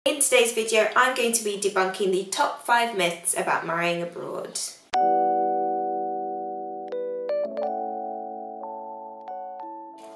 In today's video, I'm going to be debunking the top 5 myths about marrying abroad.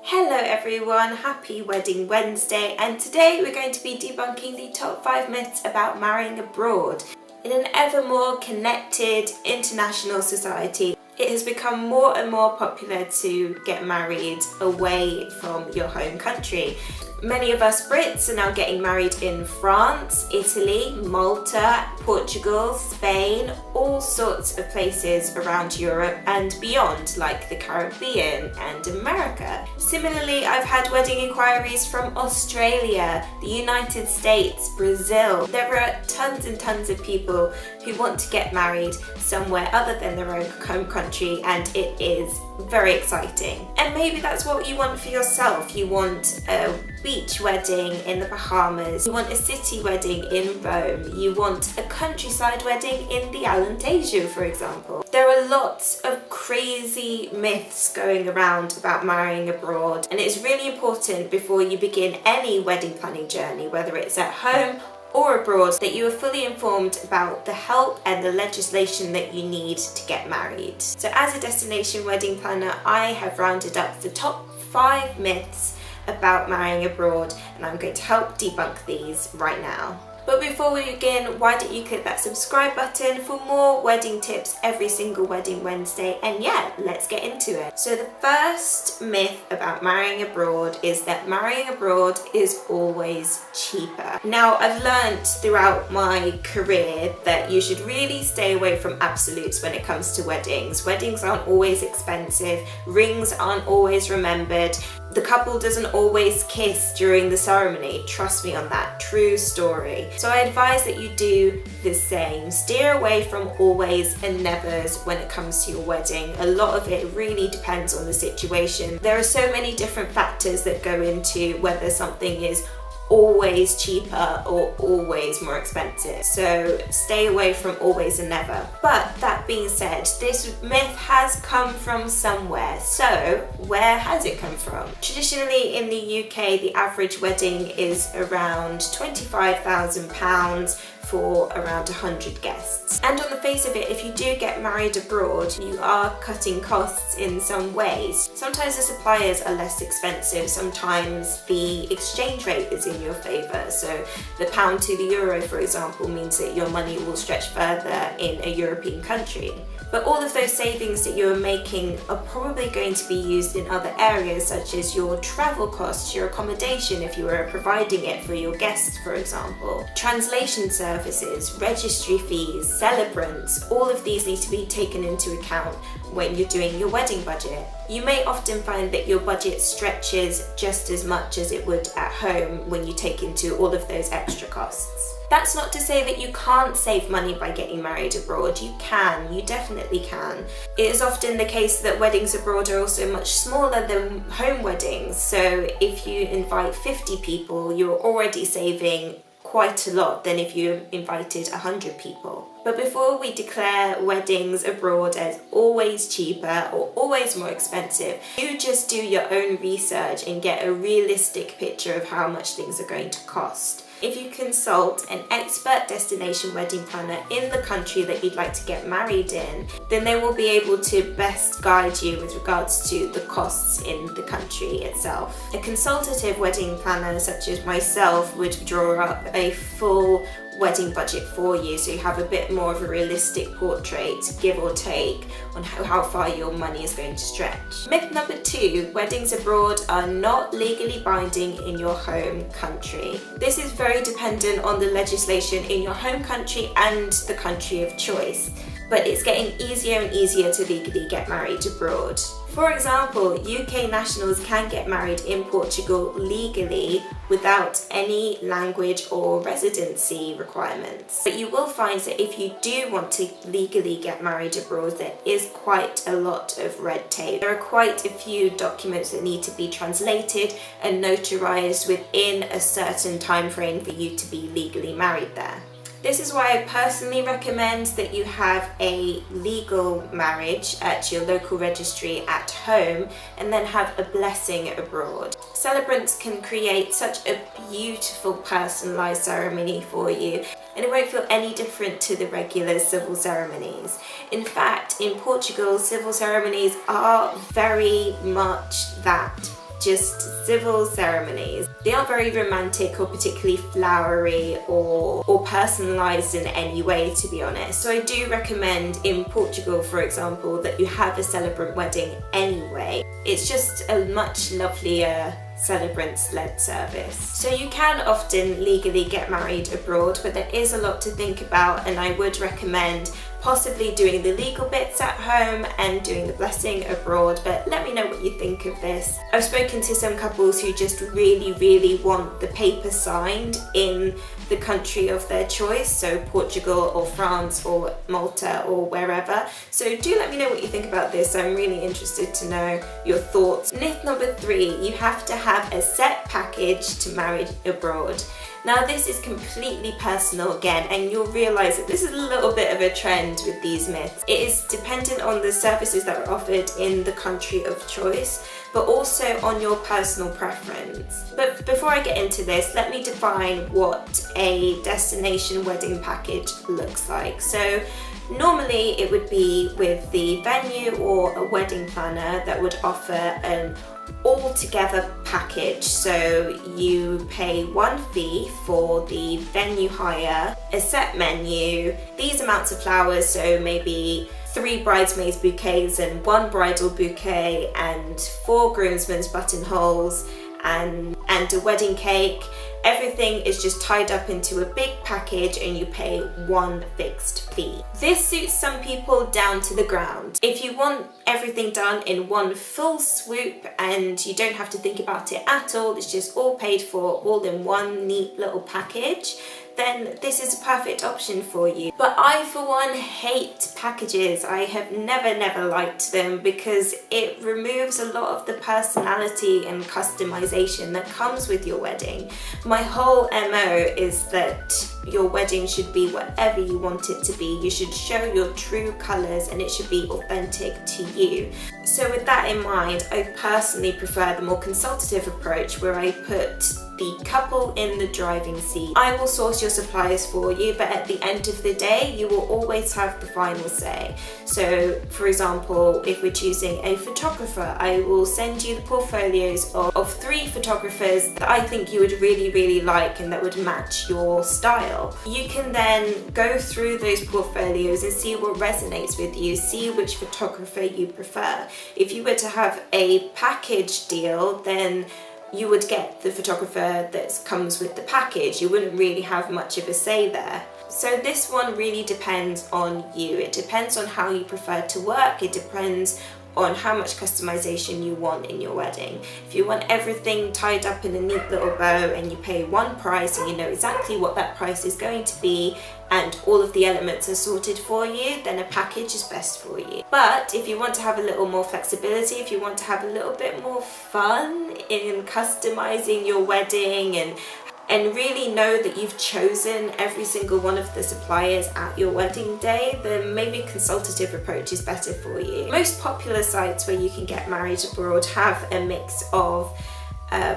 Hello everyone, happy Wedding Wednesday, and today we're going to be debunking the top 5 myths about marrying abroad. In an ever more connected international society, it has become more and more popular to get married away from your home country. Many of us Brits are now getting married in France, Italy, Malta, Portugal, Spain, all sorts of places around Europe and beyond, like the Caribbean and America. Similarly, I've had wedding inquiries from Australia, the United States, Brazil. There are tons and tons of people who want to get married somewhere other than their own home country, and it is very exciting. And maybe that's what you want for yourself. You want a beach wedding in the Bahamas, you want a city wedding in Rome, you want a countryside wedding in the Alentejo, for example. There are lots of crazy myths going around about marrying abroad, and it's really important before you begin any wedding planning journey, whether it's at home or abroad, that you are fully informed about the help and the legislation that you need to get married. So as a destination wedding planner, I have rounded up the top 5 myths about marrying abroad, and I'm going to help debunk these right now. But before we begin, why don't you click that subscribe button for more wedding tips every single Wedding Wednesday, and yeah, let's get into it. So the first myth about marrying abroad is that marrying abroad is always cheaper. Now, I've learned throughout my career that you should really stay away from absolutes when it comes to weddings. Weddings aren't always expensive, rings aren't always remembered, the couple doesn't always kiss during the ceremony. Trust me on that, true story. So I advise that you do the same. Steer away from always and nevers when it comes to your wedding. A lot of it really depends on the situation. There are so many different factors that go into whether something is always cheaper or always more expensive. So stay away from always and never. But that being said, this myth has come from somewhere. So where has it come from? Traditionally in the UK, the average wedding is around £25,000 for around 100 guests. And on the face of it, if you do get married abroad, you are cutting costs in some ways. Sometimes the suppliers are less expensive, sometimes the exchange rate is in your favour. So the pound to the euro, for example, means that your money will stretch further in a European country. But all of those savings that you're making are probably going to be used in other areas, such as your travel costs, your accommodation if you are providing it for your guests, for example. Translation services, registry fees, celebrants, all of these need to be taken into account when you're doing your wedding budget. You may often find that your budget stretches just as much as it would at home when you take into all of those extra costs. That's not to say that you can't save money by getting married abroad. You can, you definitely can. It is often the case that weddings abroad are also much smaller than home weddings. So if you invite 50 people, you're already saving quite a lot than if you invited 100 people. But before we declare weddings abroad as always cheaper or always more expensive, you just do your own research and get a realistic picture of how much things are going to cost. If you consult an expert destination wedding planner in the country that you'd like to get married in, then they will be able to best guide you with regards to the costs in the country itself. A consultative wedding planner such as myself would draw up a full wedding budget for you, so you have a bit more of a realistic portrait, give or take, on how far your money is going to stretch. Myth number 2, weddings abroad are not legally binding in your home country. This is very dependent on the legislation in your home country and the country of choice, but it's getting easier and easier to legally get married abroad. For example, UK nationals can get married in Portugal legally without any language or residency requirements. But you will find that if you do want to legally get married abroad, there is quite a lot of red tape. There are quite a few documents that need to be translated and notarized within a certain time frame for you to be legally married there. This is why I personally recommend that you have a legal marriage at your local registry at home and then have a blessing abroad. Celebrants can create such a beautiful personalised ceremony for you, and it won't feel any different to the regular civil ceremonies. In fact, in Portugal, civil ceremonies are very much that. Just civil ceremonies. They aren't very romantic or particularly flowery or personalised in any way, to be honest. So I do recommend in Portugal, for example, that you have a celebrant wedding anyway. It's just a much lovelier celebrants-led service. So you can often legally get married abroad, but there is a lot to think about, and I would recommend possibly doing the legal bits at home and doing the blessing abroad, but let me know what you think of this. I've spoken to some couples who just really want the paper signed in the country of their choice, so Portugal or France or Malta or wherever. So do let me know what you think about this. I'm really interested to know your thoughts. Myth number 3, you have to have a set package to marry abroad. Now this is completely personal again, and you'll realise that this is a little bit of a trend with these myths. It is dependent on the services that are offered in the country of choice, but also on your personal preference. But before I get into this, let me define what a destination wedding package looks like. So normally it would be with the venue or a wedding planner that would offer an all-together package. So you pay one fee for the venue hire, a set menu, these amounts of flowers, so maybe 3 bridesmaids bouquets and 1 bridal bouquet and 4 groomsmen's buttonholes and a wedding cake. Everything is just tied up into a big package and you pay one fixed fee. This suits some people down to the ground. If you want everything done in one full swoop and you don't have to think about it at all, it's just all paid for, all in one neat little package, then this is a perfect option for you. But I, for one, hate packages. I have never liked them because it removes a lot of the personality and customization that comes with your wedding. My whole MO is that your wedding should be whatever you want it to be. You should show your true colours and it should be authentic to you. So with that in mind, I personally prefer the more consultative approach where I put the couple in the driving seat. I will source your suppliers for you, but at the end of the day, you will always have the final say. So for example, if we're choosing a photographer, I will send you the portfolios of 3 photographers that I think you would really like and that would match your style. You can then go through those portfolios and see what resonates with you, see which photographer you prefer. If you were to have a package deal, then you would get the photographer that comes with the package. You wouldn't really have much of a say there. So this one really depends on you. It depends on how you prefer to work. It depends on how much customization you want in your wedding. If you want everything tied up in a neat little bow and you pay one price and you know exactly what that price is going to be and all of the elements are sorted for you, then a package is best for you. But if you want to have a little more flexibility, if you want to have a little bit more fun in customizing your wedding and really know that you've chosen every single one of the suppliers at your wedding day, then maybe a consultative approach is better for you. Most popular sites where you can get married abroad have a mix of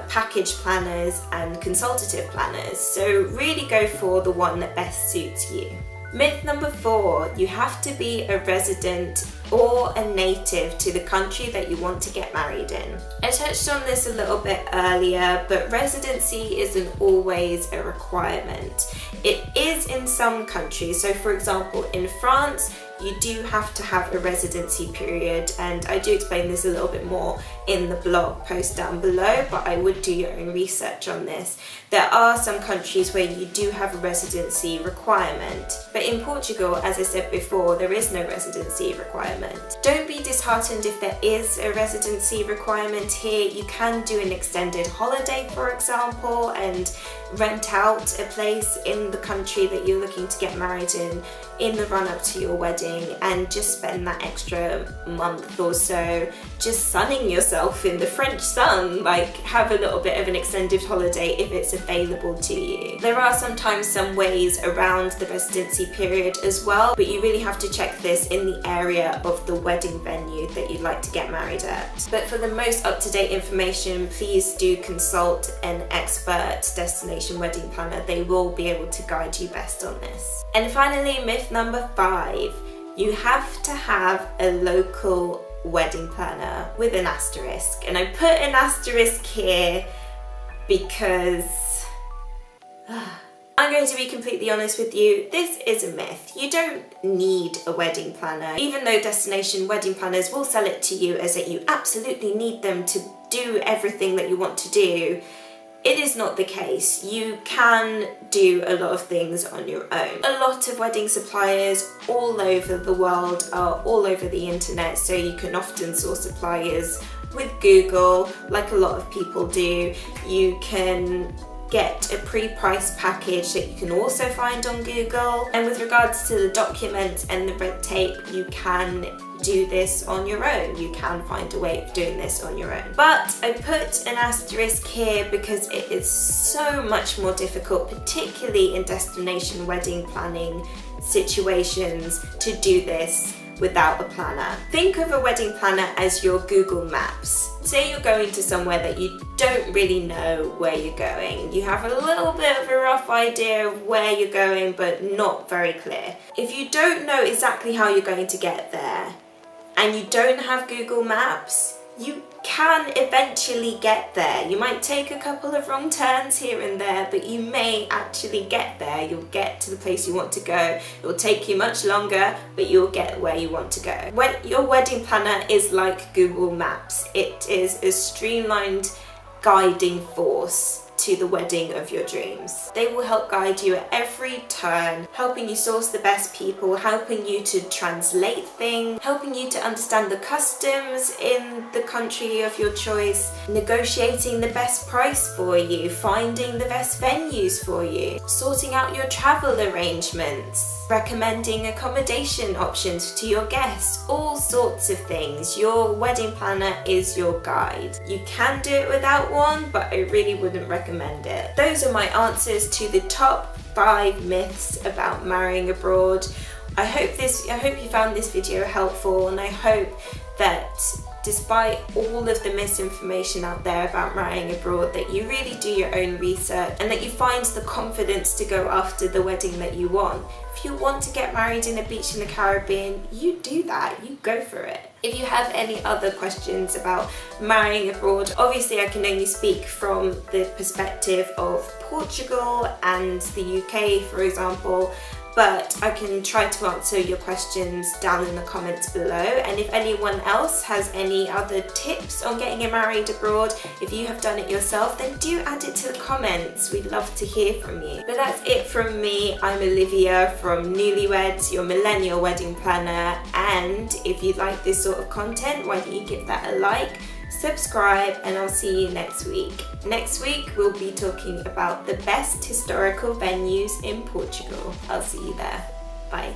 package planners and consultative planners, so really go for the one that best suits you. Myth number 4, you have to be a resident or a native to the country that you want to get married in. I touched on this a little bit earlier, but residency isn't always a requirement. It is in some countries. So for example, in France, you do have to have a residency period, and I do explain this a little bit more in the blog post down below, but I would do your own research on this. There are some countries where you do have a residency requirement, but in Portugal, as I said before, there is no residency requirement. Don't be disheartened if there is a residency requirement here. You can do an extended holiday, for example, and rent out a place in the country that you're looking to get married in the run-up to your wedding. wedding and just spend that extra month or so just sunning yourself in the French sun, like have a little bit of an extended holiday if it's available to you. There are sometimes some ways around the residency period as well, but you really have to check this in the area of the wedding venue that you'd like to get married at. But for the most up-to-date information, please do consult an expert destination wedding planner. They will be able to guide you best on this. And finally, myth number 5, you have to have a local wedding planner with an asterisk. And I put an asterisk here because I'm going to be completely honest with you, this is a myth. You don't need a wedding planner. Even though destination wedding planners will sell it to you as that you absolutely need them to do everything that you want to do, it is not the case. You can do a lot of things on your own. A lot of wedding suppliers all over the world are all over the internet, so you can often source suppliers with Google, like a lot of people do. You can get a pre-priced package that you can also find on Google. And with regards to the documents and the red tape, you can do this on your own. You can find a way of doing this on your own. But I put an asterisk here because it is so much more difficult, particularly in destination wedding planning situations, to do this without a planner. Think of a wedding planner as your Google Maps. Say you're going to somewhere that you don't really know where you're going. You have a little bit of a rough idea of where you're going, but not very clear. If you don't know exactly how you're going to get there, and you don't have Google Maps, you can eventually get there. You might take a couple of wrong turns here and there, but you may actually get there. You'll get to the place you want to go. It will take you much longer, but you'll get where you want to go. When your wedding planner is like Google Maps, it is a streamlined guiding force to the wedding of your dreams. They will help guide you at every turn, helping you source the best people, helping you to translate things, helping you to understand the customs in the country of your choice, negotiating the best price for you, finding the best venues for you, sorting out your travel arrangements, recommending accommodation options to your guests, all sorts of things. Your wedding planner is your guide. You can do it without one, but I really wouldn't recommend it. Those are my answers to the top 5 myths about marrying abroad. I hope you found this video helpful, and I hope that despite all of the misinformation out there about marrying abroad, that you really do your own research and that you find the confidence to go after the wedding that you want. If you want to get married in a beach in the Caribbean, you do that, you go for it. If you have any other questions about marrying abroad, obviously I can only speak from the perspective of Portugal and the UK, for example, but I can try to answer your questions down in the comments below. And if anyone else has any other tips on getting married abroad, if you have done it yourself, then do add it to the comments. We'd love to hear from you. But that's it from me. I'm Olivia from Nulyweds, your millennial wedding planner. And if you like this sort of content, why don't you give that a like, subscribe, and I'll see you next week. Next week we'll be talking about the best historical venues in Portugal. I'll see you there. Bye.